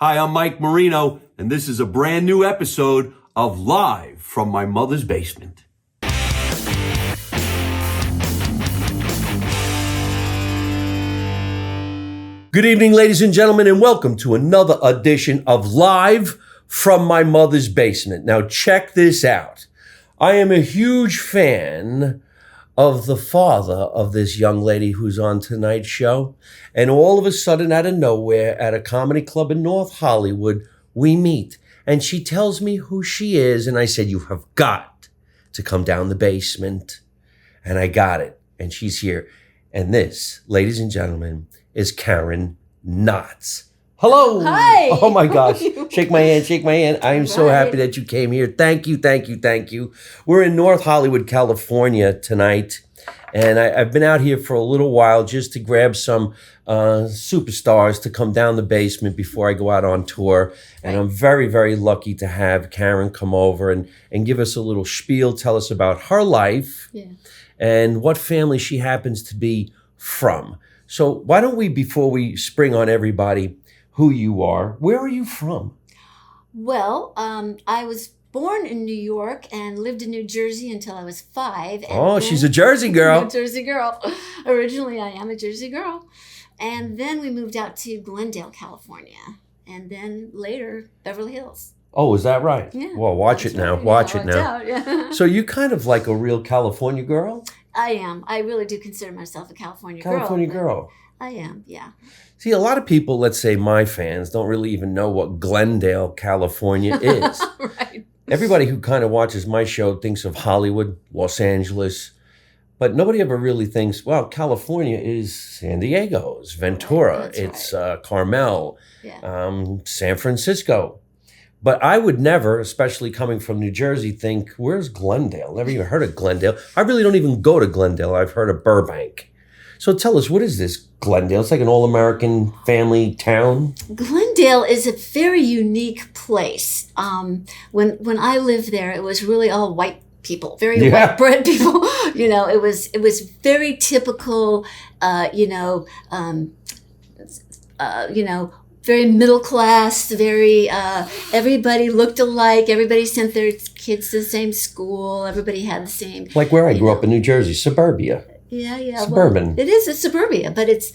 Hi, I'm Mike Marino, and this is a brand new episode of Live from My Mother's Basement. Good evening, ladies and gentlemen, and welcome to another edition of Live from My Mother's Basement. Now, check this out. I am a huge fan of the father of this young lady who's on tonight's show. And all of a sudden, out of nowhere, at a comedy club in North Hollywood, we meet. And she tells me who she is. And I said, you have got to come down the basement. And I got it. And she's here. And this, ladies and gentlemen, is Karen Knotts. Hello. Hi. Oh my gosh. Shake my hand, shake my hand. I am so happy that you came here. Thank you, thank you, thank you. We're in North Hollywood, California tonight. And I've been out here for a little while just to grab some superstars to come down the basement before I go out on tour. And I'm very, very lucky to have Karen come over and give us a little spiel, tell us about her life and what family she happens to be from. So why don't we, before we spring on everybody who you are, where are you from? Well, I was born in New York and lived in New Jersey until I was 5. And she's a Jersey girl. I'm a Jersey girl. Originally, I am a Jersey girl. And then we moved out to Glendale, California. And then later, Beverly Hills. Oh, is that right? Yeah. Well, watch it now. Watch it now. Out, yeah. So you're kind of like a real California girl? I am. I really do consider myself a California girl. California girl. I am, yeah. See, a lot of people, let's say my fans, don't really even know what Glendale, California is. Right. Everybody who kind of watches my show thinks of Hollywood, Los Angeles, but nobody ever really thinks, well, California is San Diego, it's Ventura, it's Carmel, San Francisco. But I would never, especially coming from New Jersey, think, where's Glendale? Never even heard of Glendale. I really don't even go to Glendale. I've heard of Burbank. So tell us, what is this Glendale? It's like an all-American family town. Glendale is a very unique place. When I lived there, it was really all white people, very white bread people. You know, it was very typical. Very middle class. Very everybody looked alike. Everybody sent their kids to the same school. Everybody had the same. Like where I grew up in New Jersey, suburbia. Yeah. Suburban. Well, it's suburbia, but it's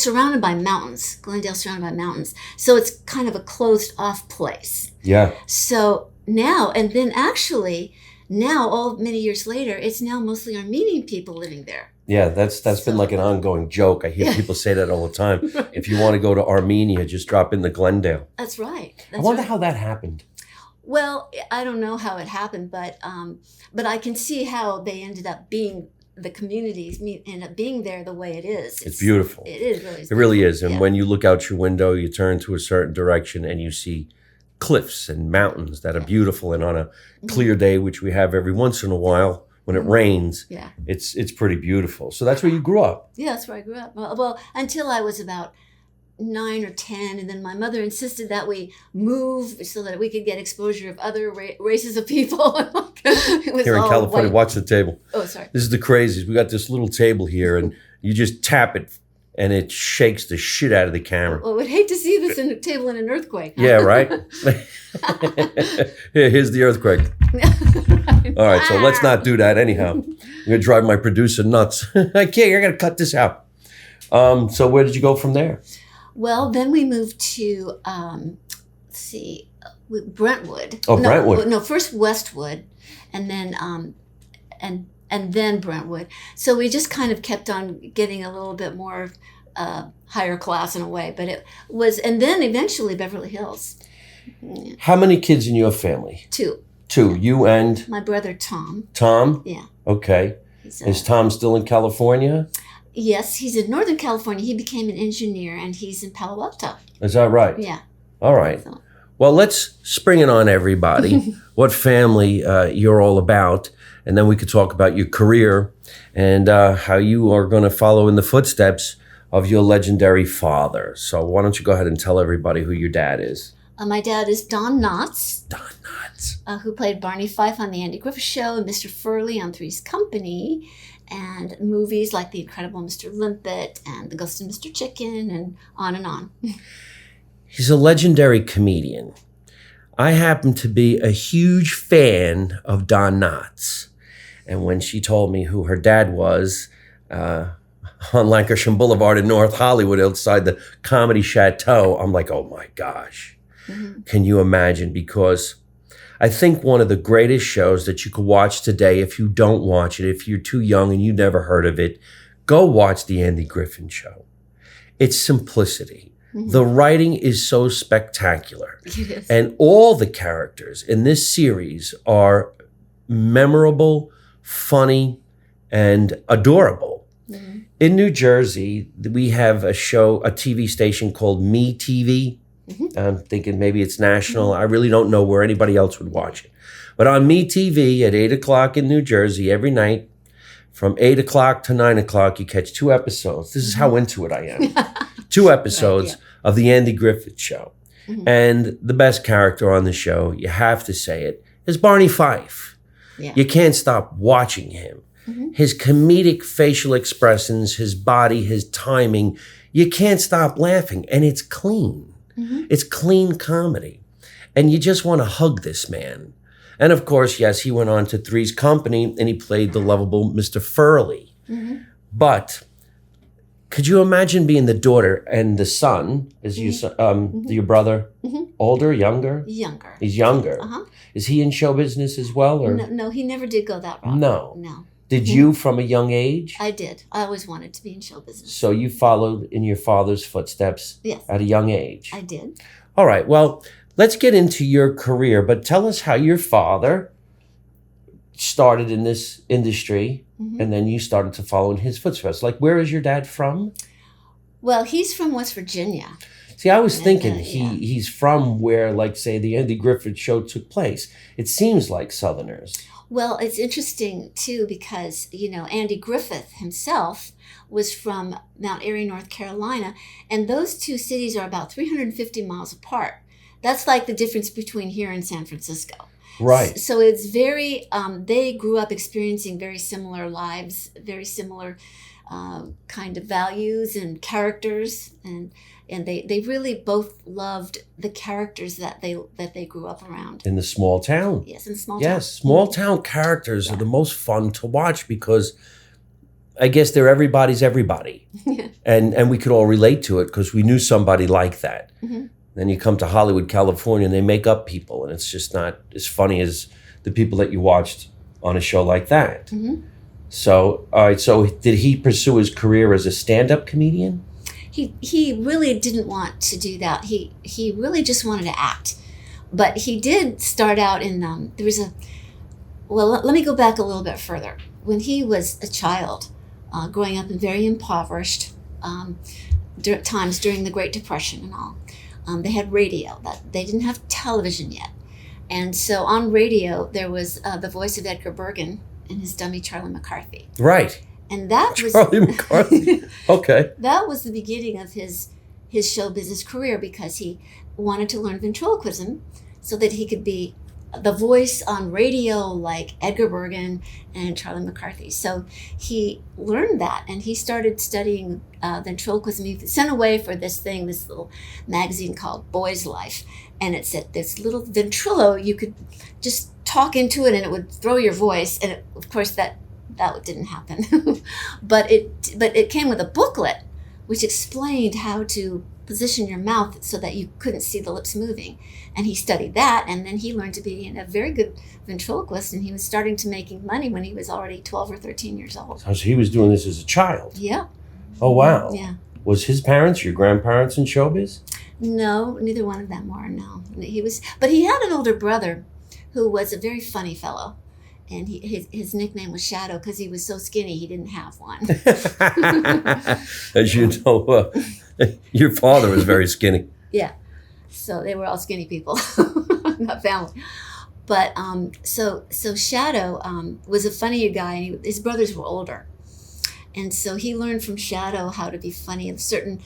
surrounded by mountains. Glendale's surrounded by mountains. So it's kind of a closed off place. Yeah. So now, and then actually, now many years later, it's now mostly Armenian people living there. Yeah, that's been like an ongoing joke. I hear people say that all the time. Right. If you want to go to Armenia, just drop into Glendale. That's right. I wonder how that happened. Well, I don't know how it happened, but I can see how they ended up being, the communities end up being there the way it is. It's beautiful. It is really. It really is. And when you look out your window, you turn to a certain direction and you see cliffs and mountains that are beautiful. And on a clear day, which we have every once in a while, when it rains, it's pretty beautiful. So that's where you grew up. Yeah, that's where I grew up. Well, until I was about 9 or 10, and then my mother insisted that we move so that we could get exposure of other races of people. Here in California, watch the table. Oh, sorry. This is the craziest. We got this little table here, and you just tap it, and it shakes the shit out of the camera. Well, I would hate to see this table in an earthquake. Yeah, right? Here's the earthquake. Right. All right, so let's not do that anyhow. I'm going to drive my producer nuts. I got to cut this out. So where did you go from there? Well, then we moved to, Brentwood. Oh, Brentwood. No, first Westwood, and then and then Brentwood. So we just kind of kept on getting a little bit more higher class in a way. But it was, and then eventually Beverly Hills. Yeah. How many kids in your family? 2. 2. You and? My brother, Tom. Tom? Yeah. Okay. Is Tom still in California? Yes, he's in Northern California. He became an engineer, and he's in Palo Alto. Is that right? Yeah. All right. So. Well, let's spring it on everybody. What family you're all about, and then we could talk about your career and how you are going to follow in the footsteps of your legendary father. So why don't you go ahead and tell everybody who your dad is? My dad is Don Knotts. Don Knotts. Who played Barney Fife on the Andy Griffith Show and Mr. Furley on Three's Company. and movies like The Incredible Mr. Limpet and The Ghost of Mr. Chicken and on and on. He's a legendary comedian. I happen to be a huge fan of Don Knotts. And when she told me who her dad was, on Lankershim Boulevard in North Hollywood outside the Comedy Chateau, I'm like, oh my gosh. Mm-hmm. Can you imagine? Because I think one of the greatest shows that you could watch today, if you don't watch it, if you're too young and you never heard of it, go watch the Andy Griffith Show. It's simplicity. Mm-hmm. The writing is so spectacular. Yes. And all the characters in this series are memorable, funny, and adorable. Mm-hmm. In New Jersey, we have a TV station called Me TV. Mm-hmm. I'm thinking maybe it's national. Mm-hmm. I really don't know where anybody else would watch it. But on Me TV at 8 o'clock in New Jersey every night, from 8 o'clock to 9 o'clock, you catch 2 episodes. This is how into it I am. 2 episodes right, yeah. of the Andy Griffith Show. Mm-hmm. And the best character on the show, you have to say it, is Barney Fife. Yeah. You can't stop watching him. Mm-hmm. His comedic facial expressions, his body, his timing, you can't stop laughing. And it's clean. Mm-hmm. It's clean comedy. And you just want to hug this man. And of course, yes, he went on to Three's Company and he played the lovable Mr. Furley. Mm-hmm. But could you imagine being the daughter and the son? Is mm-hmm. Your brother mm-hmm. older, younger? Younger. He's younger. Uh-huh. Is he in show business as well? Or? No, he never did go that route. No. Did you from a young age? I did. I always wanted to be in show business. So you followed in your father's footsteps yes. at a young age? I did. All right. Well, let's get into your career, but tell us how your father started in this industry mm-hmm. and then you started to follow in his footsteps. Like, where is your dad from? Well, he's from West Virginia. See, I was thinking he's from where, like, say, the Andy Griffith Show took place. It seems like Southerners. Well, it's interesting, too, because, Andy Griffith himself was from Mount Airy, North Carolina, and those two cities are about 350 miles apart. That's like the difference between here and San Francisco. Right. So it's very, they grew up experiencing very similar lives, very similar kind of values and characters, and they really both loved the characters that they grew up around. In the small town. Yes, in the small town. Yes, small town characters are the most fun to watch because I guess they're everybody's everybody. and we could all relate to it because we knew somebody like that. Mm-hmm. Then you come to Hollywood, California, and they make up people, and it's just not as funny as the people that you watched on a show like that. Mm-hmm. So, all right, so did he pursue his career as a stand-up comedian? He really didn't want to do that. He really just wanted to act. But he did start out in, let me go back a little bit further. When he was a child, growing up in very impoverished times during the Great Depression and all, they had radio. They didn't have television yet. And so on radio, there was the voice of Edgar Bergen and his dummy Charlie McCarthy. Right. And that was Charlie McCarthy. Okay. That was the beginning of his show business career because he wanted to learn ventriloquism so that he could be the voice on radio like Edgar Bergen and Charlie McCarthy. So he learned that and he started studying ventriloquism. He was sent away for this little magazine called Boy's Life. And it said this little ventrilo, you could just talk into it and it would throw your voice. And of course that didn't happen. but it came with a booklet which explained how to position your mouth so that you couldn't see the lips moving. And he studied that, and then he learned to be a very good ventriloquist, and he was starting to making money when he was already 12 or 13 years old. So he was doing this as a child? Yeah. Oh, wow. Yeah. Was his parents, your grandparents, in showbiz? No, neither one of them were, no. But he had an older brother who was a very funny fellow. And his nickname was Shadow because he was so skinny he didn't have one. As you know, your father was very skinny. Yeah. So they were all skinny people, not family. But so Shadow was a funny guy, and his brothers were older. And so he learned from Shadow how to be funny and certain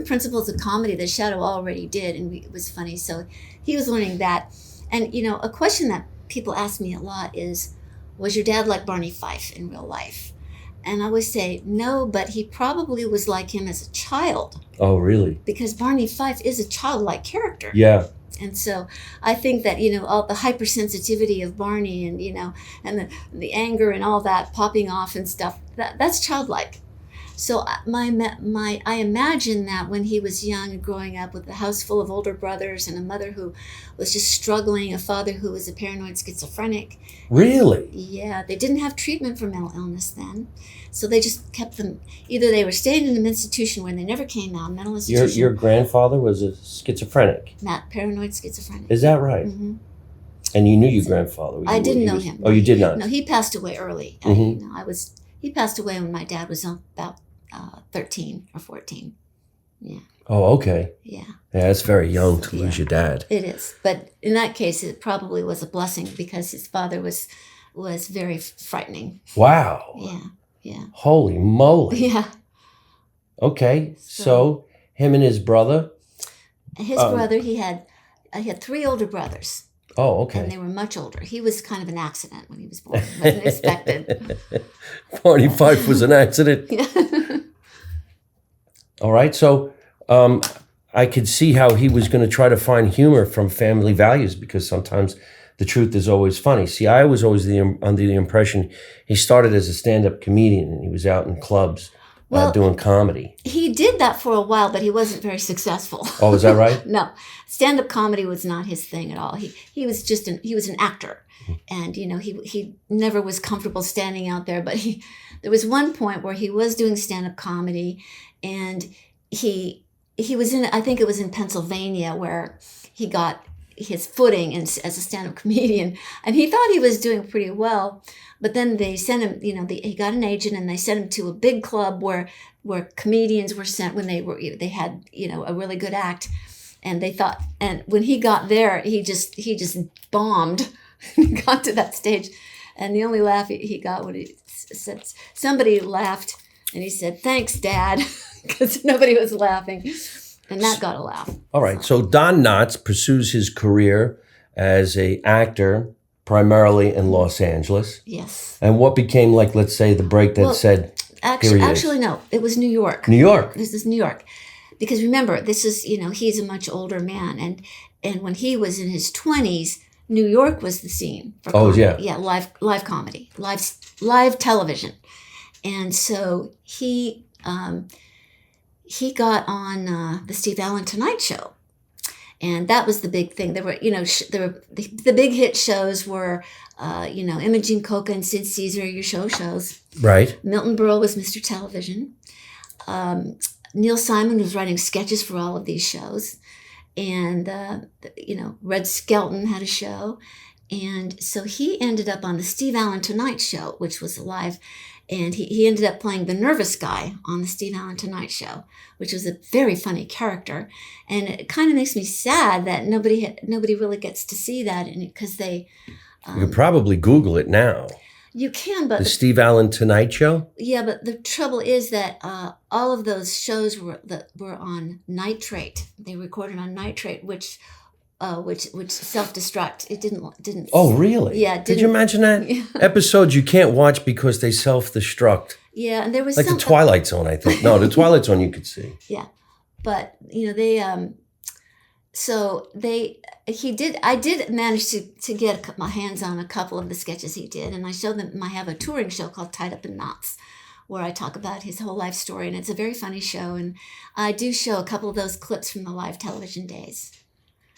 principles of comedy that Shadow already did, and it was funny. So he was learning that. And, a question that people ask me a lot is, was your dad like Barney Fife in real life? And I always say, no, but he probably was like him as a child. Oh, really? Because Barney Fife is a childlike character. Yeah. And so I think that, all the hypersensitivity of Barney and, and the anger and all that popping off and stuff, that's childlike. So I imagine that when he was young and growing up with a house full of older brothers and a mother who was just struggling, a father who was a paranoid schizophrenic. Really? Yeah, they didn't have treatment for mental illness then. So they just kept them, either they were staying in an institution where they never came out, mental institution. Your grandfather was a schizophrenic? Not paranoid schizophrenic. Is that right? Mm-hmm. And you knew your grandfather? I didn't know him. Oh, you did not? No, he passed away early. Mm-hmm. He passed away when my dad was about 13 or 14. Yeah. Oh, okay. Yeah. Yeah, that's very young to lose your dad. It is. But in that case, it probably was a blessing because his father was very frightening. Wow. Yeah. Yeah. Holy moly. Yeah. Okay. So him and his brother? His brother, he had 3 older brothers. Oh, okay. And they were much older. He was kind of an accident when he was born. It wasn't expected. Barney Fife was an accident. Yeah. All right. So I could see how he was going to try to find humor from family values because sometimes the truth is always funny. See, I was always under the impression he started as a stand-up comedian and he was out in clubs doing comedy. He did that for a while, but he wasn't very successful. Oh, is that right? No, stand-up comedy was not his thing at all. He was just he was an actor, and he never was comfortable standing out there. But there was one point where he was doing stand-up comedy, and he was in, I think it was in Pennsylvania, where he got his footing as a stand-up comedian, and he thought he was doing pretty well. But then they sent him, he got an agent, and they sent him to a big club where comedians were sent when they had a really good act, and they thought, and when he got there, he just bombed. He got to that stage, and the only laugh he got when he said, somebody laughed, and he said, "Thanks, Dad," because nobody was laughing, and that got a laugh. All right. So Don Knotts pursues his career as a actor primarily in Los Angeles. Yes. And what became, like, let's say, the break that said, actually, no, it was New York. New York. This is New York. Because remember, this is, he's a much older man. And when he was in his 20s, New York was the scene for comedy. Yeah. Yeah, live comedy, live television. And so he got on the Steve Allen Tonight Show. And that was the big thing. There were, the big hit shows were, Imogene Coca and Sid Caesar, your shows. Right. Milton Berle was Mr. Television. Neil Simon was writing sketches for all of these shows. And, Red Skelton had a show. And so he ended up on the Steve Allen Tonight Show, which was live. And he ended up playing the nervous guy on the Steve Allen Tonight Show, which was a very funny character. And it kind of makes me sad that nobody really gets to see that, because they... you could probably Google it now. You can, but... The Steve Allen Tonight Show? Yeah, but the trouble is that all of those shows were on nitrate. They recorded on nitrate, which self-destruct. It didn't. Oh, really? Yeah. Did you imagine that? Yeah. Episodes you can't watch because they self-destruct. Yeah, and there was like the Twilight Zone, I think. No, the Twilight Zone you could see. Yeah, but they I did manage to get my hands on a couple of the sketches he did, and I showed them. I have a touring show called Tied Up in Knots, where I talk about his whole life story, and it's a very funny show, and I do show a couple of those clips from the live television days.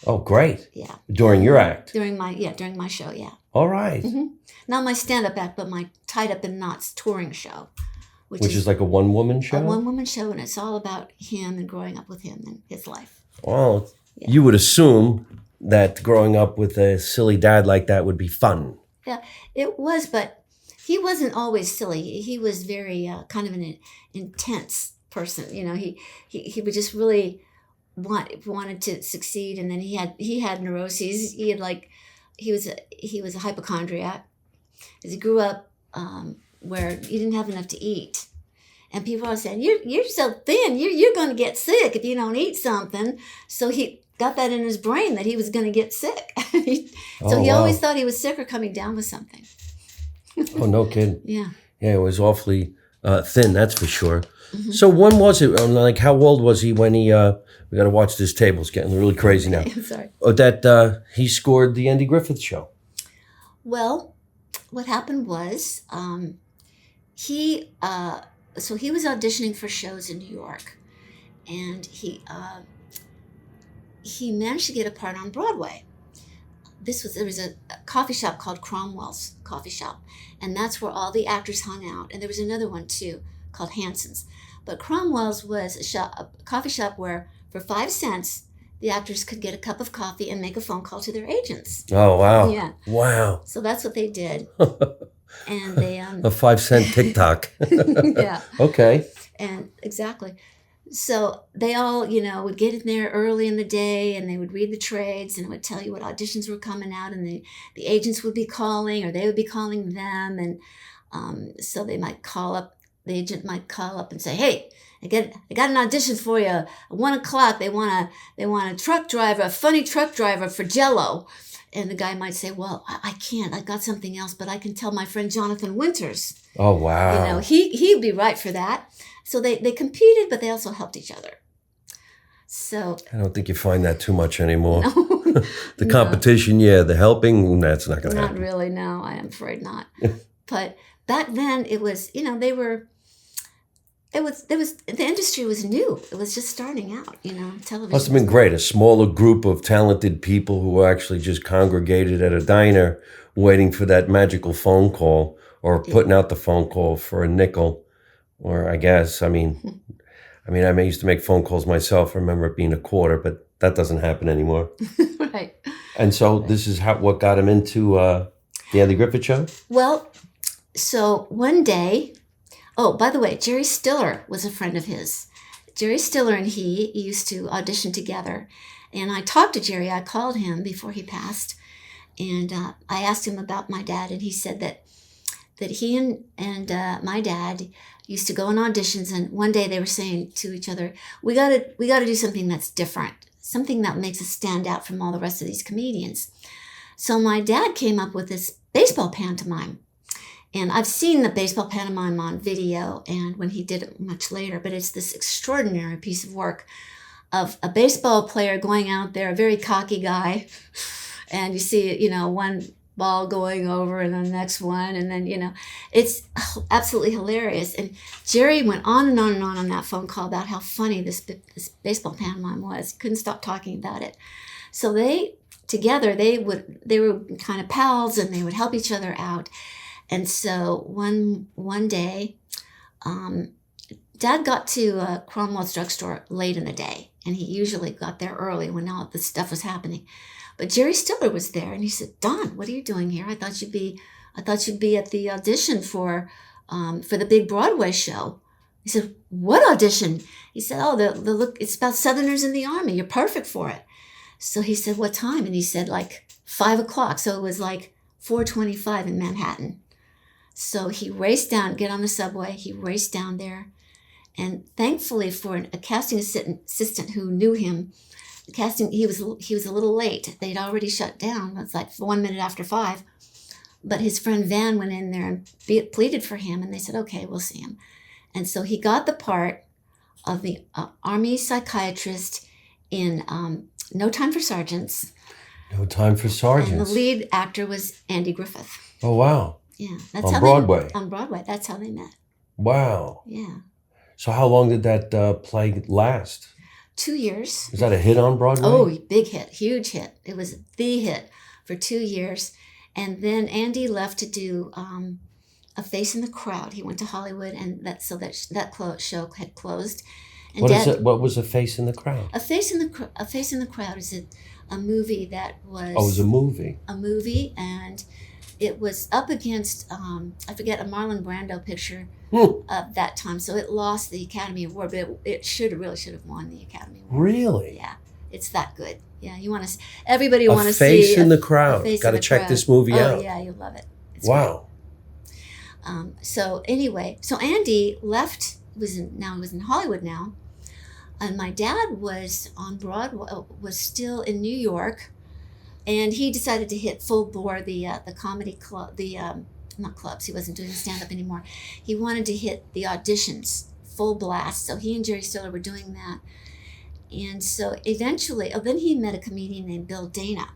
Oh, great. Yeah. During your act? During my show, yeah. All right. Mm-hmm. Not my stand-up act, but my Tied Up in Knots touring show. Which is like a one-woman show? A one-woman show, and it's all about him and growing up with him and his life. Well, yeah. You would assume that growing up with a silly dad like that would be fun. Yeah, it was, but he wasn't always silly. He was very kind of an intense person. He would just really... wanted to succeed, and then he had neuroses. He was a hypochondriac, as he grew up where he didn't have enough to eat, and people are saying, "You're so thin. You're going to get sick if you don't eat something." So he got that in his brain that he was going to get sick. He always thought he was sick or coming down with something. Oh, no kidding. Yeah. Yeah, it was awfully Thin, that's for sure. Mm-hmm. So when was it? Like, how old was he when he? We got to watch this table. It's getting really crazy now. I'm sorry. That he scored the Andy Griffith Show. Well, what happened was he was auditioning for shows in New York, and he managed to get a part on Broadway. There was a coffee shop called Cromwell's Coffee Shop, and that's where all the actors hung out. And there was another one too called Hanson's. But Cromwell's was a coffee shop where for 5 cents the actors could get a cup of coffee and make a phone call to their agents. Oh wow! Yeah, wow. So that's what they did, and they a 5-cent TikTok. yeah. Okay. And exactly. So they all, would get in there early in the day and they would read the trades and it would tell you what auditions were coming out, and the agents would be calling or they would be calling them. And so they might call up, the agent might call up and say, hey, I got an audition for you at 1:00. They want a truck driver, a funny truck driver for Jell-O. And the guy might say, well, I can't, I got something else, but I can tell my friend Jonathan Winters. Oh, wow. He'd be right for that. So they competed, but they also helped each other. So I don't think you find that too much anymore. no, The competition, yeah. The helping, that's not going to happen. Not really, no. I am afraid not. But back then it was, the industry was new. It was just starting out, television. Must have been great. A smaller group of talented people who were actually just congregated at a diner waiting for that magical phone call or putting out the phone call for a nickel. Or I guess, I used to make phone calls myself. I remember it being a quarter, but that doesn't happen anymore. Right. And so this is what got him into the Andy Griffith Show? Well, so one day, oh, by the way, Jerry Stiller was a friend of his. Jerry Stiller and he used to audition together. And I talked to Jerry. I called him before he passed. And I asked him about my dad. And he said that he and my dad used to go on auditions, and one day they were saying to each other, we got to do something that's different, something that makes us stand out from all the rest of these comedians. So my dad came up with this baseball pantomime, and I've seen the baseball pantomime on video and when he did it much later, but it's this extraordinary piece of work of a baseball player going out there, a very cocky guy, and you see, one ball going over and the next one, and then it's absolutely hilarious. And Jerry went on and on and on that phone call about how funny this baseball pantomime was. Couldn't stop talking about it. So they were kind of pals, and they would help each other out. And so one day, Dad got to Cromwell's drugstore late in the day, and he usually got there early when all this stuff was happening. But Jerry Stiller was there, and he said, "Don, what are you doing here? I thought you'd be at the audition for the big Broadway show." He said, "What audition?" He said, "Oh, look, it's about Southerners in the Army. You're perfect for it." So he said, "What time?" And he said, like 5:00. So it was like 4:25 in Manhattan. So he raced down, get on the subway. He raced down there, and thankfully for a casting assistant who knew him. Casting, he was a little late. They'd already shut down. It was like 1 minute after 5. But his friend Van went in there and pleaded for him, and they said, okay, we'll see him. And so he got the part of the Army psychiatrist in No Time for Sergeants. No Time for Sergeants. And the lead actor was Andy Griffith. Oh, wow. Yeah. On Broadway. On Broadway. That's how they met. Wow. Yeah. So how long did that play last? 2 years. Is that a hit on Broadway? Oh, big hit, huge hit. It was the hit for 2 years. And then Andy left to do A Face in the Crowd. He went to Hollywood, and that show had closed. And What was A Face in the Crowd? A Face in the Crowd is a movie that was... Oh, it was a movie. A movie, and it was up against, I forget, a Marlon Brando picture of that time. So it lost the Academy Award, but it really should have won the Academy Award. Really? Yeah, it's that good. Yeah, everybody want to see... A Face in the Crowd. Got to check this movie out. Oh, yeah, you'll love it. It's wow. great. So anyway, Andy left, he was in Hollywood now, and my dad was on Broadway, was still in New York, and he decided to hit full bore the comedy club, the not clubs. He wasn't doing stand-up anymore. He wanted to hit the auditions full blast. So he and Jerry Stiller were doing that. And so eventually, then he met a comedian named Bill Dana.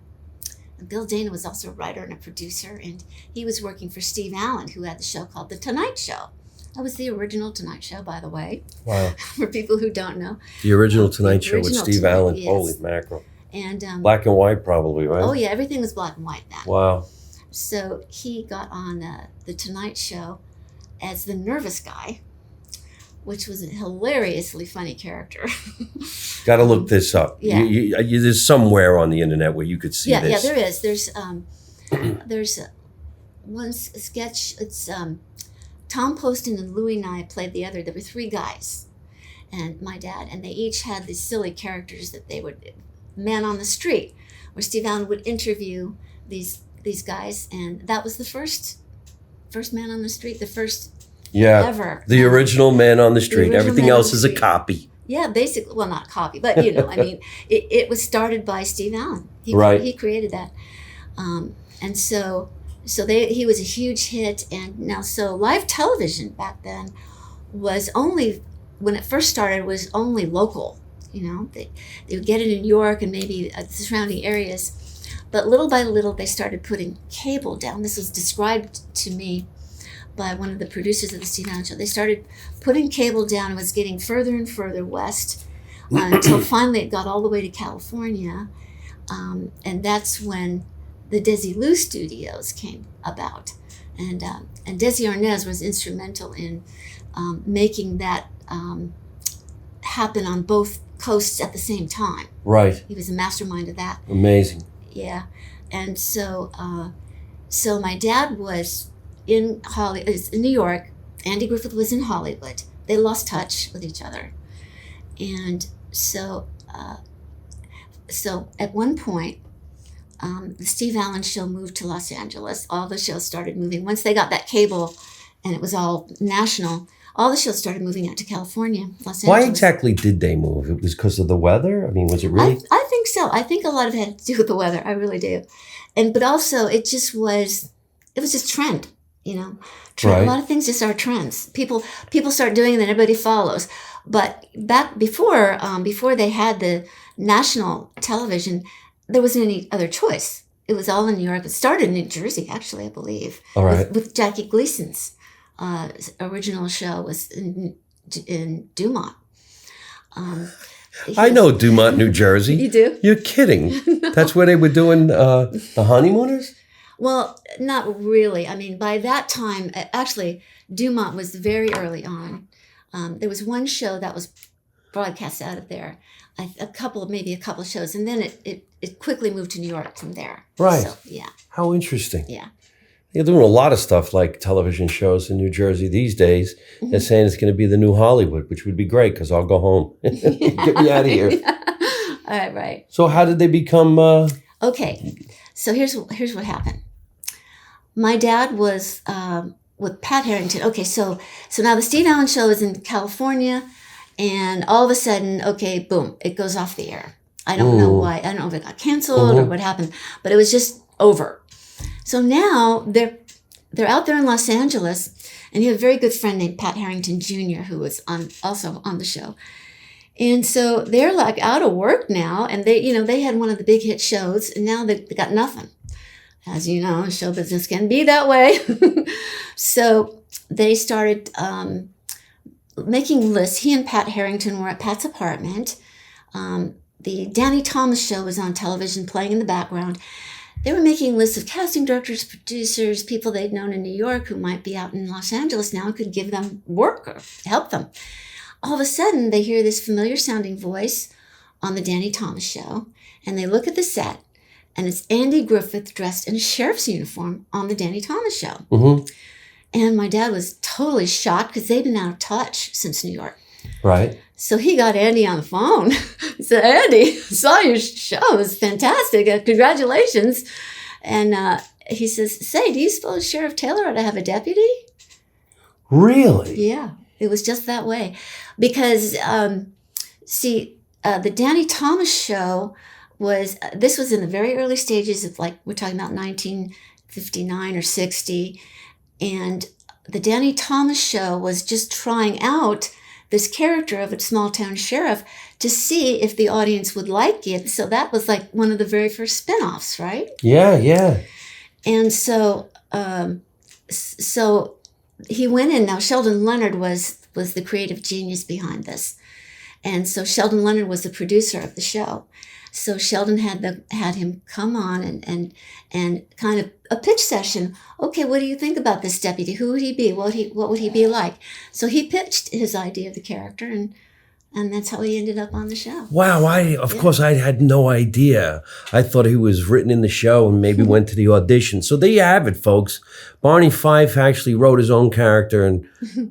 And Bill Dana was also a writer and a producer, and he was working for Steve Allen, who had the show called The Tonight Show. That was the original Tonight Show, by the way. Wow. For people who don't know. The original Tonight Show with Steve Allen. Yes. Holy mackerel. And black and white probably, right? Oh yeah, everything was black and white then. Wow. So he got on The Tonight Show as the nervous guy, which was a hilariously funny character. Got to look this up. Yeah. There's somewhere on the internet where you could see this. Yeah, there is. There's one sketch. It's Tom Poston and Louie Nye played the other. There were three guys, and my dad, and they each had these silly characters that they would, man on the street, where Steve Allen would interview these guys, and that was the first man on the street, the first ever. The original man on the street. Everything else is a copy. Yeah, basically. Well, not copy, but I mean, it was started by Steve Allen. He created that, and so he was a huge hit. And now, so live television back then was only, when it first started, was only local. They would get it in New York and maybe the surrounding areas, but little by little they started putting cable down. This was described to me by one of the producers of the Steve Allen Show. They started putting cable down. It was getting further and further west until finally it got all the way to California, and that's when the Desilu Studios came about, and Desi Arnaz was instrumental in making that happen on both coasts at the same time. Right. He was a mastermind of that. Amazing. Yeah, and so my dad was in New York. Andy Griffith was in Hollywood. They lost touch with each other, and so at one point, the Steve Allen Show moved to Los Angeles. All the shows started moving once they got that cable, and it was all national. All the shows started moving out to California, Los Angeles. Why exactly did they move? It was because of the weather? I mean, was it really? I think so. I think a lot of it had to do with the weather. I really do. But also it was just trend, Trend. Right. A lot of things just are trends. People start doing it and everybody follows. But back before they had the national television, there wasn't any other choice. It was all in New York. It started in New Jersey, actually, I believe. All right. With Jackie Gleason's original show was in Dumont. I know Dumont, New Jersey. You do? You're kidding. No. That's where they were doing the Honeymooners? Well, not really. I mean, by that time, actually, Dumont was very early on. There was one show that was broadcast out of there, a couple of shows, and then it quickly moved to New York from there. Right. So, yeah. How interesting. Yeah. They're doing a lot of stuff like television shows in New Jersey these days. Mm-hmm. They're saying it's going to be the new Hollywood, which would be great because I'll go home. Get me out of here. All right, right. So how did they become... Okay, so here's what happened. My dad was with Pat Harrington. Okay, so now the Steve Allen Show is in California, and all of a sudden, okay, boom, it goes off the air. I don't know why. I don't know if it got canceled or what happened, but it was just over. So now they're out there in Los Angeles, and he had a very good friend named Pat Harrington Jr. who was also on the show. And so they're like out of work now, and they had one of the big hit shows, and now they got nothing. As you know, show business can be that way. So they started making lists. He and Pat Harrington were at Pat's apartment. The Danny Thomas Show was on television playing in the background. They were making lists of casting directors, producers, people they'd known in New York who might be out in Los Angeles now and could give them work or help them. All of a sudden, they hear this familiar sounding voice on the Danny Thomas Show, and they look at the set, and it's Andy Griffith dressed in a sheriff's uniform on the Danny Thomas Show. Mm-hmm. And my dad was totally shocked because they'd been out of touch since New York. Right. So he got Andy on the phone. He said, Andy, saw your show. It was fantastic. Congratulations. And he says, say, do you suppose Sheriff Taylor ought to have a deputy? Really? Yeah, it was just that way. Because, the Danny Thomas Show this was in the very early stages of, like, we're talking about 1959 or 60. And the Danny Thomas Show was just trying out this character of a small town sheriff to see if the audience would like it. So that was like one of the very first spinoffs, right? Yeah, yeah. And so he went in. Now Sheldon Leonard was the creative genius behind this. And so Sheldon Leonard was the producer of the show. So Sheldon had him come on and kind of a pitch session. Okay, what do you think about this deputy? Who would he be? What would he be like? So he pitched his idea of the character, and that's how he ended up on the show. Wow, of course I had no idea. I thought he was written in the show and maybe went to the audition. So there you have it, folks. Barney Fife actually wrote his own character and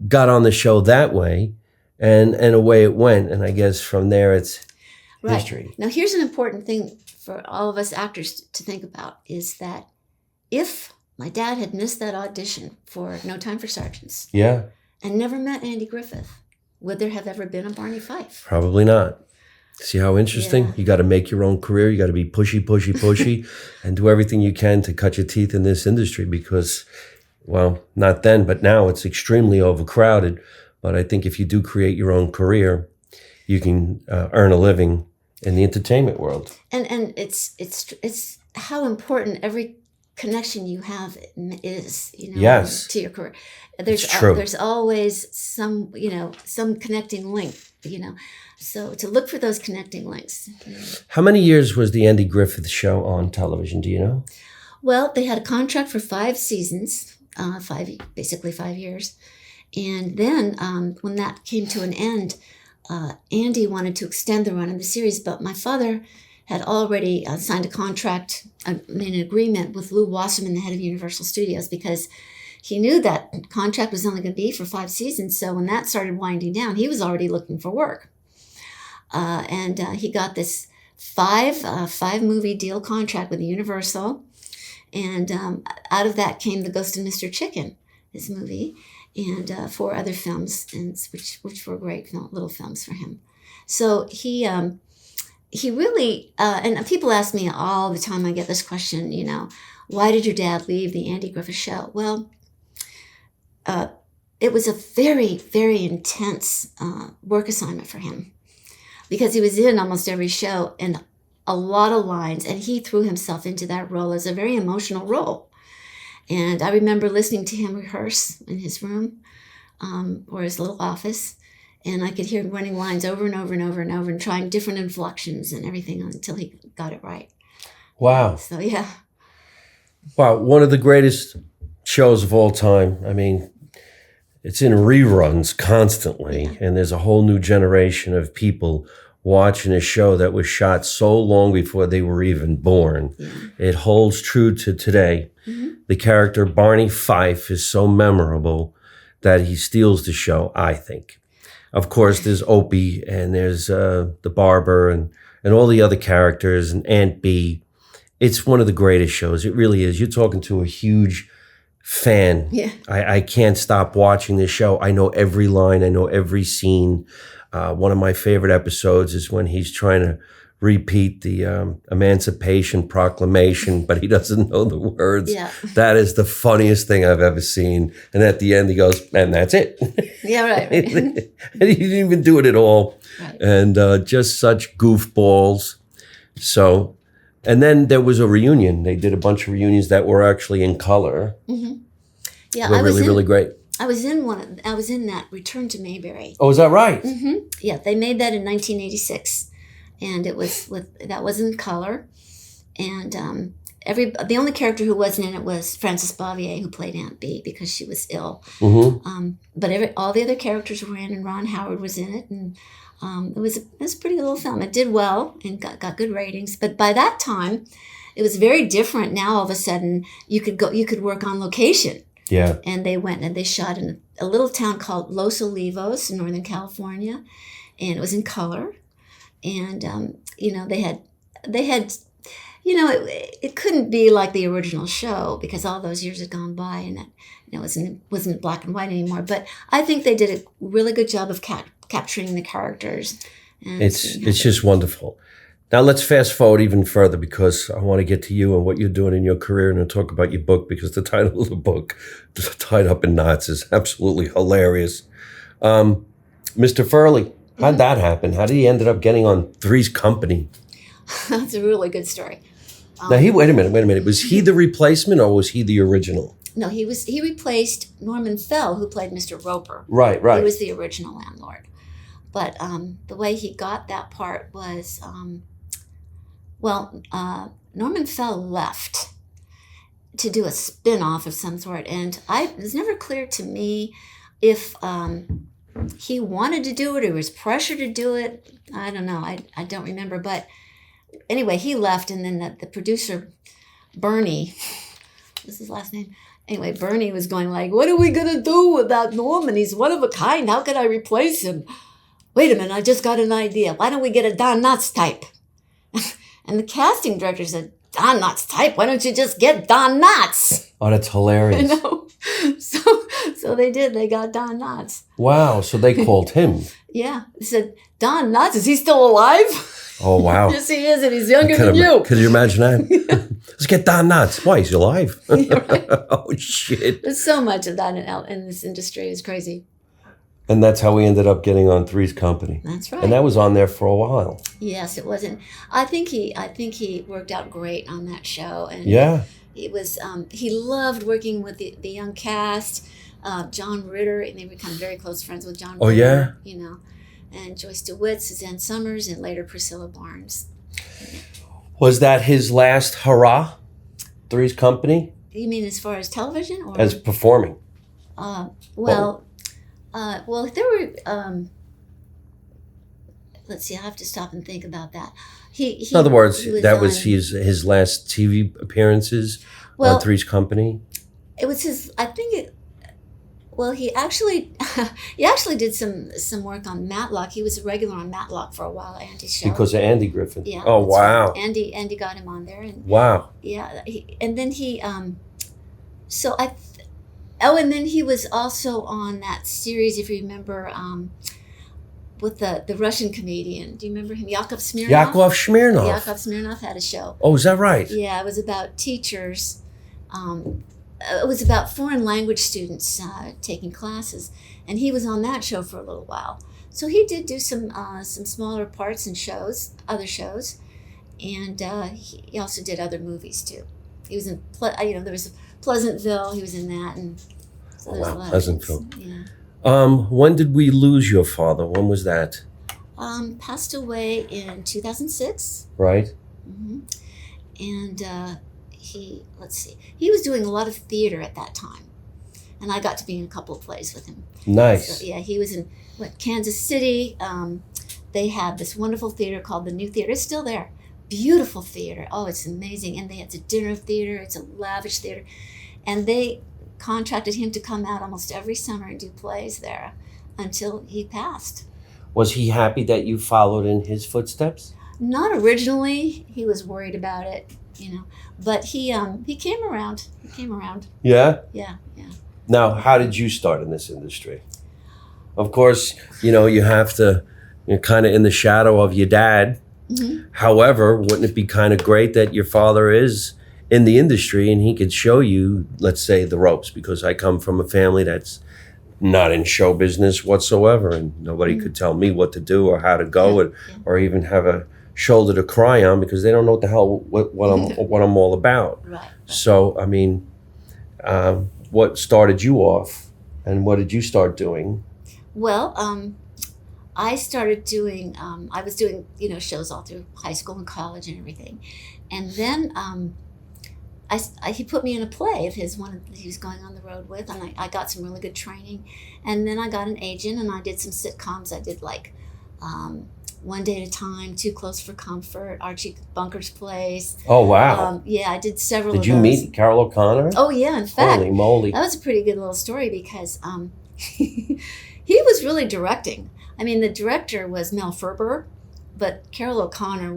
got on the show that way, and away it went. And I guess from there it's history. Now here's an important thing for all of us actors to think about is that if my dad had missed that audition for No Time for Sergeants and never met Andy Griffith, would there have ever been a Barney Fife? Probably not. See how interesting? Yeah. You got to make your own career. You got to be pushy, and do everything you can to cut your teeth in this industry because, well, not then, but now it's extremely overcrowded. But I think if you do create your own career, you can earn a living in the entertainment world. And it's how important every connection you have is, to your career. There's always some connecting link, So to look for those connecting links. How many years was the Andy Griffith Show on television? Do you know? Well, they had a contract for 5 seasons, 5 years. And then when that came to an end, Andy wanted to extend the run of the series, but my father had already signed a contract, made an agreement with Lou Wasserman, the head of Universal Studios, because he knew that contract was only going to be for 5 seasons. So when that started winding down, he was already looking for work. And he got this 5-movie deal contract with Universal. And out of that came The Ghost of Mr. Chicken, this movie, and 4 other films, and which were great little films for him. So he really, and people ask me all the time, I get this question, why did your dad leave the Andy Griffith Show? Well, it was a very, very intense work assignment for him because he was in almost every show and a lot of lines, and he threw himself into that role as a very emotional role. And I remember listening to him rehearse in his room or his little office, and I could hear him running lines over and over and over and over and trying different inflections and everything until he got it right. Wow. So, yeah. Wow, one of the greatest shows of all time. I mean, it's in reruns constantly, and there's a whole new generation of people watching a show that was shot so long before they were even born. Yeah. It holds true to today. Mm-hmm. The character Barney Fife is so memorable that he steals the show, I think. Of course, there's Opie, and there's the barber, and all the other characters, and Aunt Bee. It's one of the greatest shows. It really is. You're talking to a huge fan. Yeah. I can't stop watching this show. I know every line. I know every scene. One of my favorite episodes is when he's trying to repeat the Emancipation Proclamation, but he doesn't know the words. Yeah. That is the funniest thing I've ever seen. And at the end, he goes, and that's it. Yeah, right. And he didn't even do it at all. Right. And just such goofballs. So, and then there was a reunion. They did a bunch of reunions that were actually in color. Mm-hmm. Yeah, they were really great. I was in that Return to Mayberry. Oh, is that right? Mm-hmm. Yeah, they made that in 1986, and that was in color, and the only character who wasn't in it was Frances Bavier, who played Aunt Bee because she was ill. Mm-hmm. But all the other characters were in, and Ron Howard was in it, and it was a pretty good little film. It did well and got good ratings, but by that time, it was very different. Now all of a sudden, you could work on location. Yeah. And they went and they shot in a little town called Los Olivos in Northern California, and it was in color. And they had it couldn't be like the original show because all those years had gone by and it wasn't black and white anymore. But I think they did a really good job of capturing the characters. And it's just wonderful. Now let's fast forward even further because I want to get to you and what you're doing in your career and then talk about your book because the title of the book, Tied Up in Knots, is absolutely hilarious. Mr. Furley, how'd that happen? How did he ended up getting on Three's Company? That's a really good story. Now wait a minute. Was he the replacement or was he the original? No, he replaced Norman Fell, who played Mr. Roper. Right. He was the original landlord. But the way he got that part was, Norman Fell left to do a spin-off of some sort. And it was never clear to me if he wanted to do it or was pressured to do it. I don't know. I don't remember. But anyway, he left. And then the producer, Bernie, what's his last name? Anyway, Bernie was going like, what are we going to do without Norman? He's one of a kind. How can I replace him? Wait a minute, I just got an idea. Why don't we get a Don Knotts type? And the casting director said, Don Knotts type? Why don't you just get Don Knotts? Oh, that's hilarious. I know. So they did. They got Don Knotts. Wow. So they called him. Yeah. They said, Don Knotts, is he still alive? Oh, wow. Yes, he is, and he's younger than you. Could you imagine that? Let's get Don Knotts. Why? He's alive. Yeah, right. Oh, shit. There's so much of that in this industry. It's crazy. And that's how we ended up getting on Three's Company. That's right. And that was on there for a while. Yes, it wasn't. I think he worked out great on that show. And yeah. It was. He loved working with the young cast. John Ritter, and they become very close friends with John Ritter. Oh, yeah? You know, and Joyce DeWitt, Suzanne Summers, and later Priscilla Barnes. Was that his last hurrah? Three's Company? You mean as far as television or as performing? There were. Let's see. I have to stop and think about that. He in other words, that was on, his last TV appearances on Three's Company. It was his. I think it. Well, he actually did some work on Matlock. He was a regular on Matlock for a while. Andy's show because of Andy Griffith. Yeah. Oh wow. Right. Andy got him on there. And, wow. Yeah. And then he. And then he was also on that series, if you remember, with the Russian comedian. Do you remember him? Yakov Smirnoff? Yakov Smirnoff had a show. Oh, is that right? Yeah, it was about teachers. It was about foreign language students taking classes. And he was on that show for a little while. So he did do some smaller parts in other shows. And he also did other movies, too. He was in, there was Pleasantville. He was in that. And so there's a lot Pleasantville. Yeah. When did we lose your father? When was that? Passed away in 2006. Right. Mm-hmm. And he was doing a lot of theater at that time. And I got to be in a couple of plays with him. Nice. So, yeah, he was in Kansas City. They had this wonderful theater called the New Theater. It's still there. Beautiful theater. Oh, it's amazing. And it's a dinner theater. It's a lavish theater. And they contracted him to come out almost every summer and do plays there until he passed. Was he happy that you followed in his footsteps? Not originally. He was worried about it, but he came around. Yeah? Yeah. Now, how did you start in this industry? Of course, you have to, you're kind of in the shadow of your dad. Mm-hmm. However, wouldn't it be kind of great that your father is in the industry and he could show you, let's say, the ropes? Because I come from a family that's not in show business whatsoever, and nobody could tell me what to do or how to go, or even have a shoulder to cry on because they don't know what the hell what I'm all about. Right. So, I mean, what started you off, and what did you start doing? Well, I started doing. I was doing shows all through high school and college and everything, and then he put me in a play of his, one that he was going on the road with, and I got some really good training. And then I got an agent, and I did some sitcoms. I did like One Day at a Time, Too Close for Comfort, Archie Bunker's Place. Oh, wow. Yeah, I did several of those. Did you meet Carol O'Connor? Oh, yeah, in fact. Holy moly. That was a pretty good little story because he was really directing. I mean, the director was Mel Ferber, but Carol O'Connor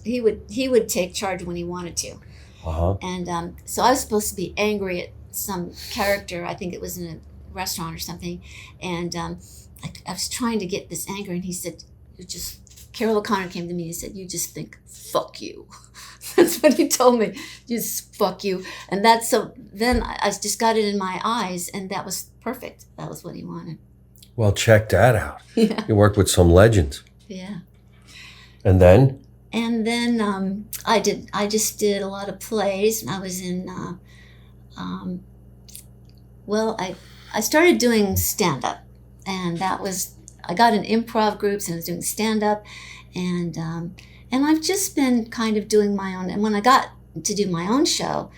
he would take charge when he wanted to. Uh-huh. And so I was supposed to be angry at some character. I think it was in a restaurant or something. And I was trying to get this anger, and he said, "You just Carol O'Connor came to me and said, "You just think, fuck you." That's what he told me. Just fuck you. And that's so, then I just got it in my eyes, and that was perfect. That was what he wanted. Well, check that out. Yeah. You worked with some legends. Yeah. And then? And then I just did a lot of plays. I was in, I started doing stand-up, and that was, I got in improv groups and I was doing stand-up, and I've just been kind of doing my own. And when I got to do my own show,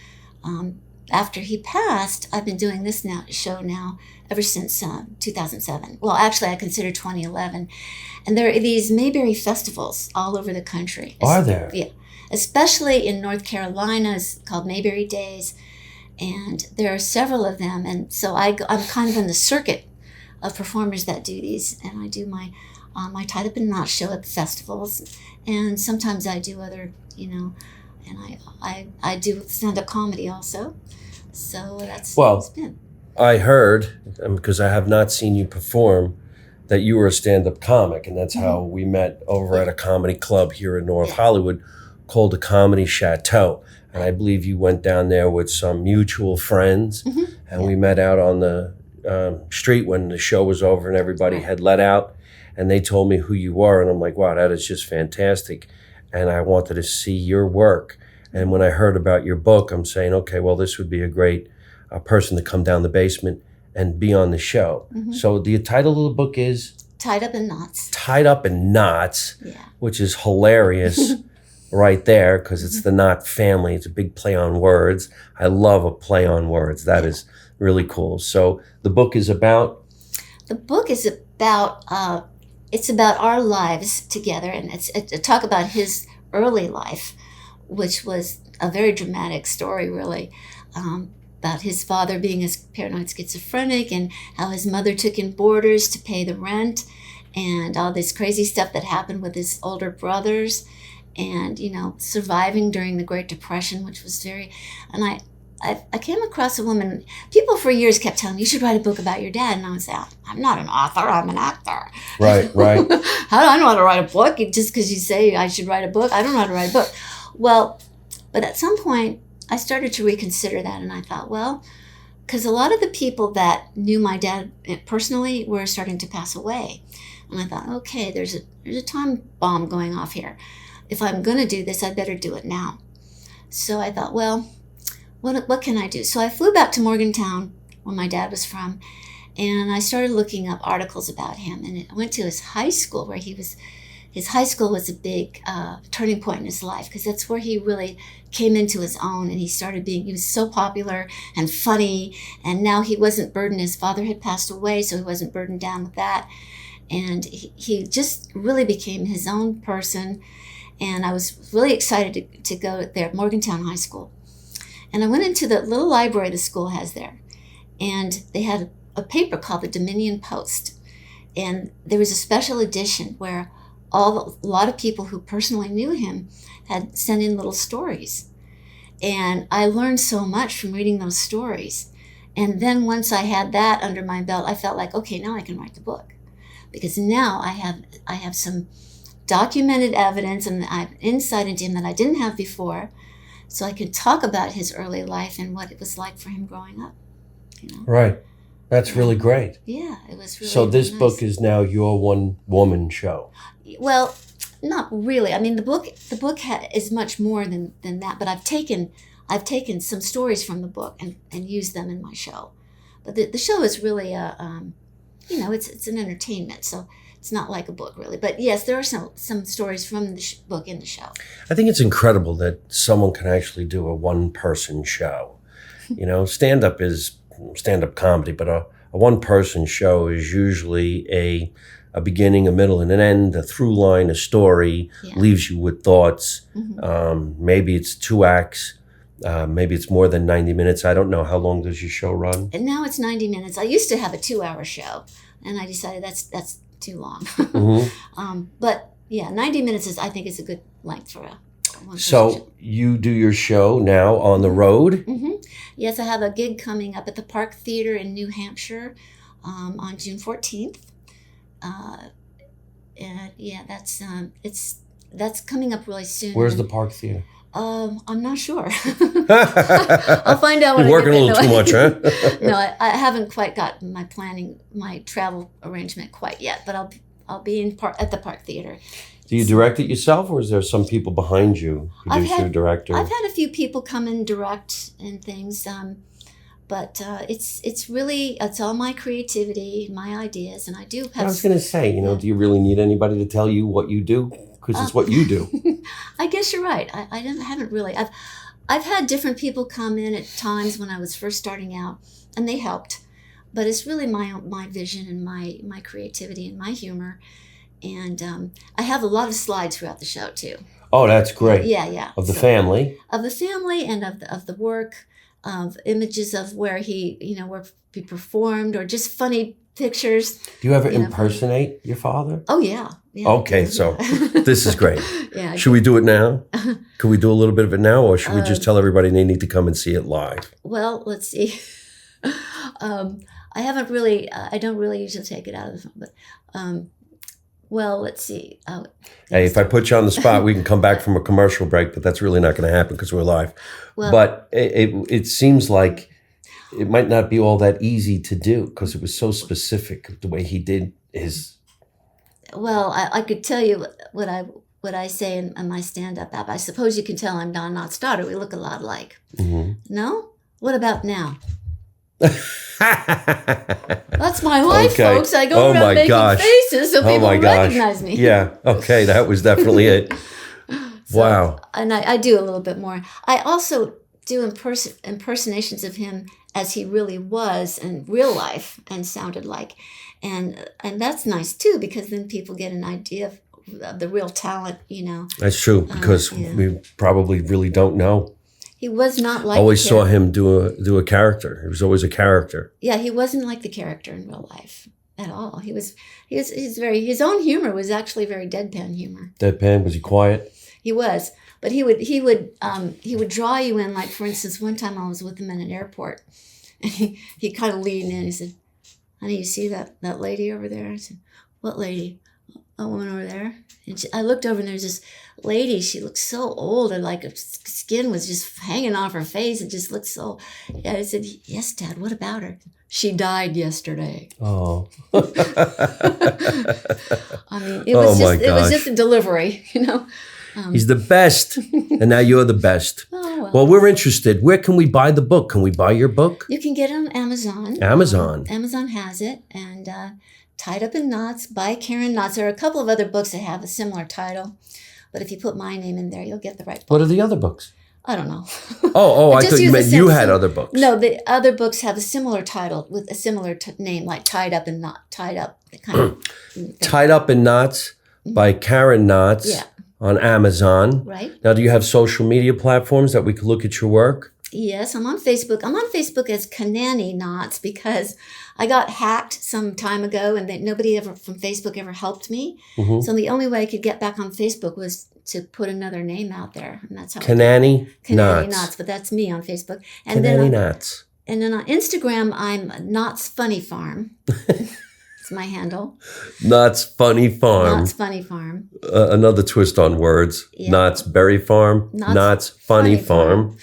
after he passed, I've been doing this show now ever since 2007. Well, actually, I consider 2011. And there are these Mayberry festivals all over the country. Are there? Yeah. Especially in North Carolina, it's called Mayberry Days. And there are several of them. And so I'm kind of in the circuit of performers that do these. And I do my Tied Up in Knots show at the festivals. And sometimes I do other, and I do stand-up comedy also. So that's what it's been. I heard, because I have not seen you perform, that you were a stand-up comic, and that's how we met over at a comedy club here in North Hollywood called the Comedy Chateau. And I believe you went down there with some mutual friends, and we met out on the street when the show was over and everybody had let out, and they told me who you were, and I'm like, wow, that is just fantastic. And I wanted to see your work. And when I heard about your book, I'm saying, okay, well, this would be a great person to come down the basement and be on the show. So the title of the book is? Tied Up in Knots. Tied Up in Knots, which is hilarious right there, because it's the Knot family. It's a big play on words. I love a play on words. That is really cool. So the book is about? The book is about, it's about our lives together, and it's a talk about his early life, which was a very dramatic story, really, about his father being a paranoid schizophrenic and how his mother took in boarders to pay the rent, and all this crazy stuff that happened with his older brothers, and, surviving during the Great Depression, which was and I came across a woman, people for years kept telling me, you should write a book about your dad. And I was like, I'm not an author, I'm an actor. Right. How do I know how to write a book? Just because you say I should write a book, I don't know how to write a book. Well, but at some point, I started to reconsider that, and I thought, well, because a lot of the people that knew my dad personally were starting to pass away. And I thought, okay, there's a time bomb going off here. If I'm going to do this, I better do it now. So I thought, well, what can I do? So I flew back to Morgantown, where my dad was from, and I started looking up articles about him. And I went to his high school, where his high school was a big turning point in his life, because that's where he really came into his own, and he was so popular and funny, and now he wasn't burdened. His father had passed away, so he wasn't burdened down with that. And he just really became his own person. And I was really excited to go there at Morgantown High School. And I went into the little library the school has there, and they had a paper called the Dominion Post. And there was a special edition where a lot of people who personally knew him had sent in little stories. And I learned so much from reading those stories. And then once I had that under my belt, I felt like, okay, now I can write the book. Because now I have some documented evidence, and I have insight into him that I didn't have before. So I could talk about his early life and what it was like for him growing up. Right. That's really great. Yeah, it was really So this nice. book is now your one-woman show. Well, not really. I mean, the book is much more than that. But I've taken some stories from the book and used them in my show. But the show is really it's an entertainment. So it's not like a book, really. But yes, there are some stories from the book in the show. I think it's incredible that someone can actually do a one-person show. Stand-up is stand-up comedy, but a one-person show is usually a beginning, a middle, and an end, a through line, a story, leaves you with thoughts. Maybe it's 2 acts. Maybe it's more than 90 minutes. I don't know. How long does your show run? And now it's 90 minutes. I used to have a 2-hour show, and I decided that's too long. But yeah, 90 minutes I think is a good length for a one-person show. You do your show now on the road? Yes, I have a gig coming up at the Park Theater in New Hampshire on June 14th. And yeah, that's coming up really soon. Where's the Park Theater? I'm not sure. I'll find out when You're I get working a little too much, huh? No, I haven't quite got my travel arrangement quite yet, but I'll be at the Park Theater. Do you direct it yourself, or is there some people behind you, producer, director? I've had a few people come and direct and things, but it's all my creativity, my ideas, and I do have. I was going to say, do you really need anybody to tell you what you do? Because it's what you do. I guess you're right. I haven't really. I've had different people come in at times when I was first starting out, and they helped. But it's really my vision and my creativity and my humor, and I have a lot of slides throughout the show too. Oh, that's great. Yeah. Of the family. Of the family and of the work, of images of where he performed, or just funny pictures. Do you ever impersonate your father? Oh yeah. Okay, so this is great. Yeah. Should we do it now? Could we do a little bit of it now, or should we just tell everybody they need to come and see it live? Well, let's see. I haven't really. I don't really usually take it out of the phone, but well, let's see. Hey, if I put you on the spot, we can come back from a commercial break, but that's really not going to happen because we're live. Well, but it seems like it might not be all that easy to do because it was so specific the way he did his. Well, I could tell you what I say in my stand-up app. I suppose you can tell I'm Don Knott's daughter. We look a lot alike. Mm-hmm. No? What about now? That's my life, folks. I go around making faces so people recognize me. Yeah. Okay. That was definitely it. Wow. And I do a little bit more. I also do impersonations of him as he really was in real life and sounded like. And that's nice too, because then people get an idea of the real talent, That's true, because we probably really don't know. He was not like. Always saw him do a character. He was always a character. Yeah, he wasn't like the character in real life at all. He's very. His own humor was actually very deadpan humor. Deadpan? Was he quiet? He was, but he would draw you in. Like, for instance, one time I was with him in an airport, and he kind of leaned in. He said, "Honey, you see that lady over there?" I said, "What lady?" "A woman over there." And I looked over, and there's this lady. She looked so old, and like her skin was just hanging off her face. It just looked so. Yeah, I said, "Yes, Dad. What about her?" "She died yesterday." Oh. I mean, it was just a delivery, He's the best, and now you're the best. Oh, well, we're interested. Where can we buy the book? Can we buy your book? You can get it on Amazon. Amazon has it, and Tied Up in Knots by Karen Knotts. There are a couple of other books that have a similar title, but if you put my name in there, you'll get the right book. What are the other books? I don't know. I thought you meant you had other books. No, the other books have a similar title with a similar name, like Tied Up in Knots. Tied Up in Knots by Karen Knotts. Yeah. On Amazon. Right. Now, do you have social media platforms that we could look at your work? Yes, I'm on Facebook. I'm on Facebook as Kanani Knotts because I got hacked some time ago, and nobody ever from Facebook ever helped me. Mm-hmm. So the only way I could get back on Facebook was to put another name out there, and that's how. Kanani Knotts, but that's me on Facebook. And Kanani Knotts. And then on Instagram, I'm Knotts Funny Farm. It's my handle. Knotts Funny Farm. Knotts Funny Farm. Another twist on words. Yeah. Knott's Berry Farm. Knotts Funny Farm.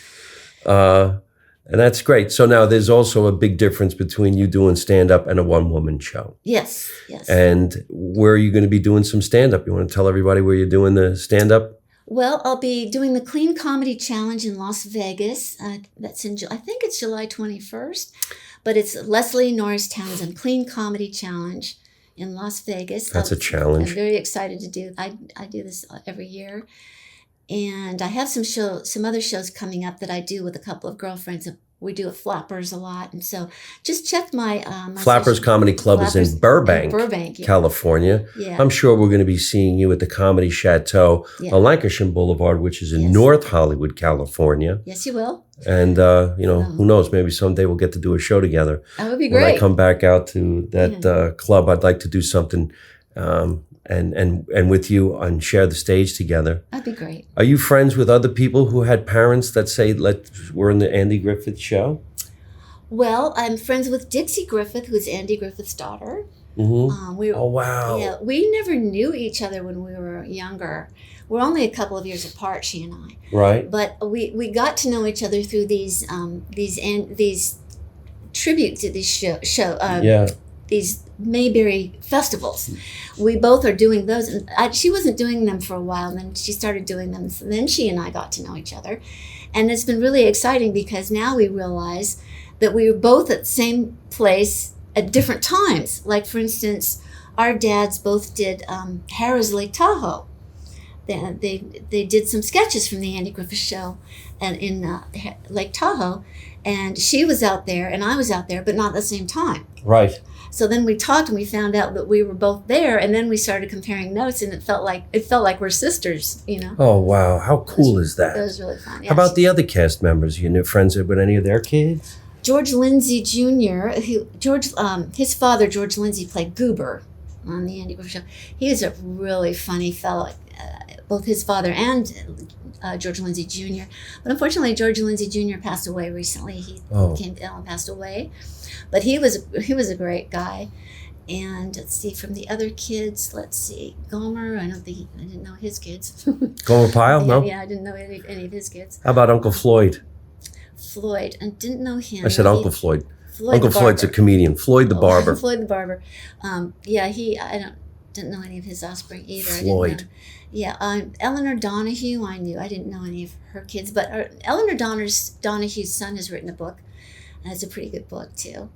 And that's great. So now there's also a big difference between you doing stand-up and a one-woman show. Yes. And where are you going to be doing some stand-up? You want to tell everybody where you're doing the stand-up? Well, I'll be doing the Clean Comedy Challenge in Las Vegas. That's I think it's July 21st. But it's Leslie Norris Townsend Clean Comedy Challenge in Las Vegas. That's a challenge. I'm very excited to do. I do this every year, and I have some other shows coming up that I do with a couple of girlfriends. We do at Flappers a lot, and so just check my Flappers Comedy Club is in Burbank, yeah. California. Yeah. I'm sure we're going to be seeing you at the Comedy Chateau on Lancashire Boulevard, which is in North Hollywood, California. Yes, you will. And who knows? Maybe someday we'll get to do a show together. That would be great. When I come back out to that club, I'd like to do something. And with you and share the stage together. That'd be great. Are you friends with other people who had parents that say, we're in the Andy Griffith Show? Well, I'm friends with Dixie Griffith, who's Andy Griffith's daughter. Oh, wow. Yeah, we never knew each other when we were younger. We're only a couple of years apart, she and I. Right. But we got to know each other through these tributes to these Mayberry festivals. We both are doing those, and she wasn't doing them for a while, and then she started doing them. So then she and I got to know each other, and it's been really exciting because now we realize that we were both at the same place at different times. Like, for instance, our dads both did Harrah's Lake Tahoe. They did some sketches from the Andy Griffith Show and in Lake Tahoe, and she was out there and I was out there, but not at the same time. Right. So then we talked and we found out that we were both there, and then we started comparing notes, and it felt like we're sisters, you know. Oh, wow. How cool is that? It was really fun. Yeah. How about the other cast members? You knew friends with any of their kids? George Lindsay Jr., his father, George Lindsay, played Goober on the Andy Griffith Show. He was a really funny fellow, both his father and George Lindsay Jr. But unfortunately, George Lindsay Jr. passed away recently. He became ill and passed away. But he was a great guy. And let's see, from the other kids, Gomer, I didn't know his kids. Gomer Pyle? No? Yeah, I didn't know any of his kids. How about Uncle Floyd? Floyd, I didn't know him. I said Uncle Floyd. Uncle Floyd's a comedian. Floyd the barber. Floyd the barber. I didn't know any of his offspring either. Floyd. Eleanor Donahue, I knew. I didn't know any of her kids, but Eleanor Donahue's son has written a book, and it's a pretty good book too.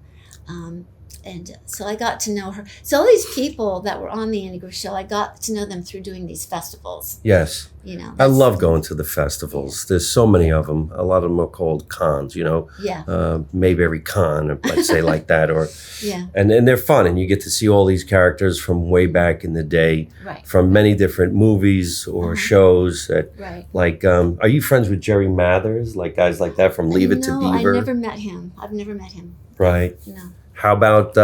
And so I got to know her. So all these people that were on the Andy Griffith Show, I got to know them through doing these festivals. Yes. You know, I love going to the festivals. There's so many of them. A lot of them are called cons, you know. Yeah. Mayberry Con, let's say like that. Or yeah. And they're fun, and you get to see all these characters from way back in the day, right, from many different movies or shows. Right. Like, are you friends with Jerry Mathers? Like guys like that from Leave It to Beaver? No, I never met him. I've never met him. Right. No. How about,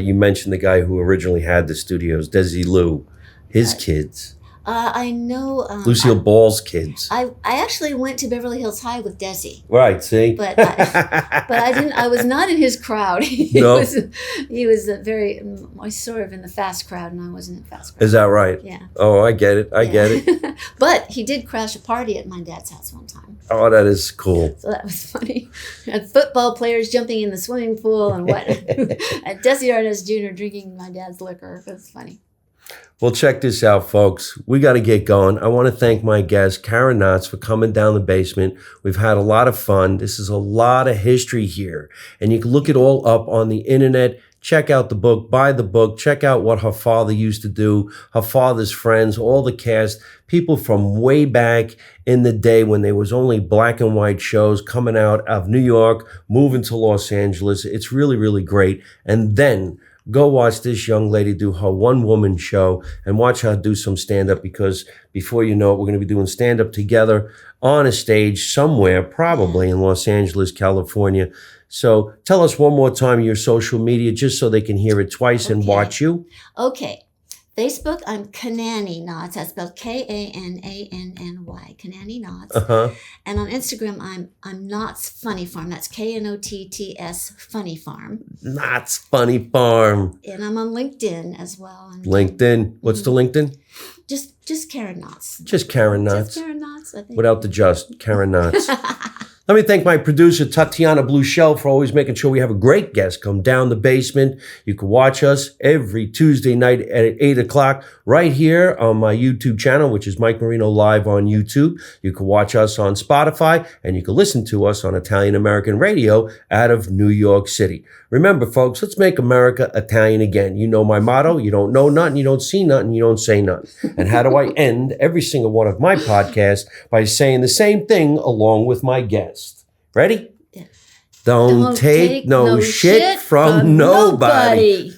you mentioned the guy who originally had the studios, Desi Lou, his kids. I know. Lucille Ball's kids. I actually went to Beverly Hills High with Desi. Right, see? But I didn't. I was not in his crowd. He was sort of in the fast crowd, and I wasn't in the fast crowd. Is that right? Yeah. Oh, I get it. I get it. But he did crash a party at my dad's house one time. Oh, that is cool. So that was funny. And football players jumping in the swimming pool and what? And Desi Arnaz Jr. drinking my dad's liquor. It was funny. Well, check this out, folks. We got to get going. I want to thank my guest, Karen Knotts, for coming down the basement. We've had a lot of fun. This is a lot of history here. And you can look it all up on the internet. Check out the book, buy the book, check out what her father used to do, her father's friends, all the cast, people from way back in the day when there was only black and white shows coming out of New York, moving to Los Angeles. It's really, really great. And then go watch this young lady do her one-woman show and watch her do some stand-up, because before you know it, we're going to be doing stand-up together on a stage somewhere, probably in Los Angeles, California. So tell us one more time your social media, just so they can hear it twice and watch you. Okay. Facebook, I'm Kananny Knotts. That's spelled Kananny, Kananny Knotts. Uh-huh. And on Instagram, I'm Knotts Funny Farm. That's Knotts Funny Farm. Knotts Funny Farm. And I'm on LinkedIn as well. And LinkedIn. What's the LinkedIn? Just Karen Knotts. Just Karen Knotts. Just Karen Knotts, I think. Without the just, Karen Knotts. Let me thank my producer, Tatiana Blue Shell, for always making sure we have a great guest come down the basement. You can watch us every Tuesday night at 8 o'clock right here on my YouTube channel, which is Mike Marino Live on YouTube. You can watch us on Spotify, and you can listen to us on Italian American Radio out of New York City. Remember, folks, let's make America Italian again. You know my motto: you don't know nothing, you don't see nothing, you don't say nothing. And how do I end every single one of my podcasts? By saying the same thing along with my guest. Ready? Yeah. Don't take no shit from nobody.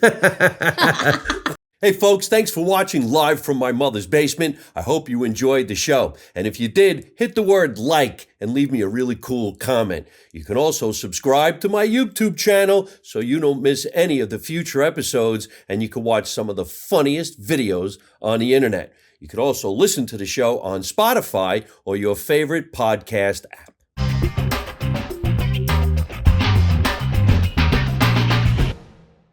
Hey, folks, thanks for watching Live from My Mother's Basement. I hope you enjoyed the show. And if you did, hit the word like and leave me a really cool comment. You can also subscribe to my YouTube channel so you don't miss any of the future episodes, and you can watch some of the funniest videos on the internet. You can also listen to the show on Spotify or your favorite podcast app.